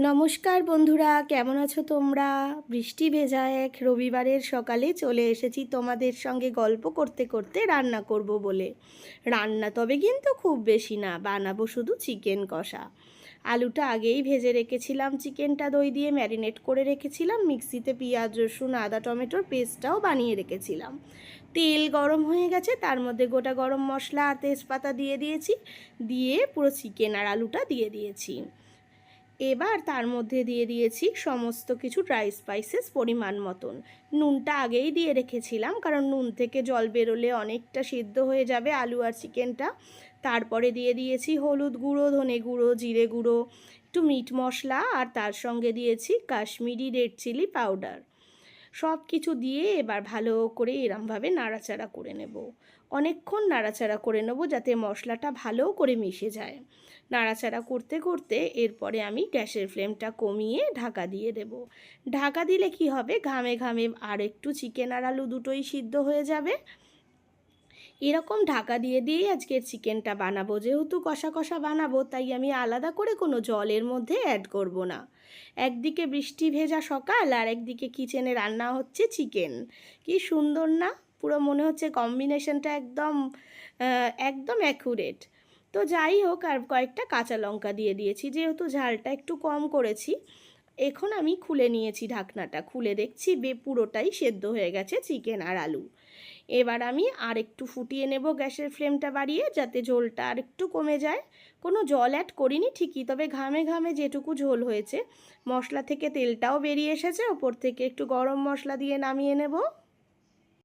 নমস্কার বন্ধুরা, কেমন আছো তোমরা? বৃষ্টি ভেজা এক রবিবারের সকালে চলে এসেছি তোমাদের সঙ্গে গল্প করতে করতে রান্না করব বলে। রান্না তবে কিন্তু খুব বেশি না, বানাবো শুধু চিকেন কষা। আলুটা আগেই ভেজে রেখেছিলাম, চিকেনটা দই দিয়ে ম্যারিনেট করে রেখেছিলাম, মিক্সিতে পেঁয়াজ রসুন আদা টমেটোর পেস্টটাও বানিয়ে রেখেছিলাম। তেল গরম হয়ে গেছে, তার মধ্যে গোটা গরম মশলা আর তেজপাতা দিয়ে দিয়েছি, দিয়ে পুরো চিকেন আর আলুটা দিয়ে দিয়েছি। এবার তার মধ্যে দিয়ে দিয়েছি সমস্ত কিছু ড্রাই স্পাইসেস পরিমাণ মতন। নুনটা আগেই দিয়ে রেখেছিলাম, কারণ নুন থেকে জল বেরোলে অনেকটা সিদ্ধ হয়ে যাবে আলু আর চিকেনটা। তারপরে দিয়ে দিয়েছি হলুদ গুঁড়ো, ধনে গুঁড়ো, জিরে গুঁড়ো, একটু মিট মশলা, আর তার সঙ্গে দিয়েছি কাশ্মীরি রেড চিলি পাউডার। সব কিছু দিয়ে এবার ভালো করে এরমভাবে নাড়াচাড়া করে নেব। অনেকক্ষণ নাড়াচাড়া করে নেব যাতে মশলাটা ভালো করে মিশে যায়। নাড়াচাড়া করতে করতে এরপরে আমি গ্যাসের ফ্লেমটা কমিয়ে ঢাকা দিয়ে দেব। ঢাকা দিলে কি হবে, ঘামে ঘামে আর একটু চিকেন আর আলু দুটোই সিদ্ধ হয়ে যাবে। এরকম ঢাকা দিয়ে দিয়েই আজকের চিকেনটা বানাবো। যেহেতু কষা কষা বানাবো, তাই আমি আলাদা করে কোনো জলের মধ্যে অ্যাড করব না। একদিকে বৃষ্টি ভেজা সকাল আর একদিকে কিচেনে রান্না হচ্ছে চিকেন। কি সুন্দর না? পুরো মনে হচ্ছে কম্বিনেশনটা একদম একদম অ্যাকুরেট। তো যাই হোক, আর কয়েকটা কাঁচা লঙ্কা দিয়ে দিয়েছি, যেহেতু ঝালটা একটু কম করেছি। এখন আমি খুলে নিয়েছি ঢাকনাটা, খুলে দেখছি পুরোটাই সেদ্ধ হয়ে গেছে চিকেন আর আলু। এবার আমি আর একটু ফুটিয়ে নেব গ্যাসের ফ্লেমটা বাড়িয়ে, যাতে ঝোলটা আর একটু কমে যায়। কোনো জল অ্যাড করিনি ঠিকই, তবে ঘামে ঘামে যেটুকু ঝোল হয়েছে, মশলা থেকে তেলটাও বেরিয়ে এসেছে, ওপর থেকে একটু গরম মশলা দিয়ে নামিয়ে নেব।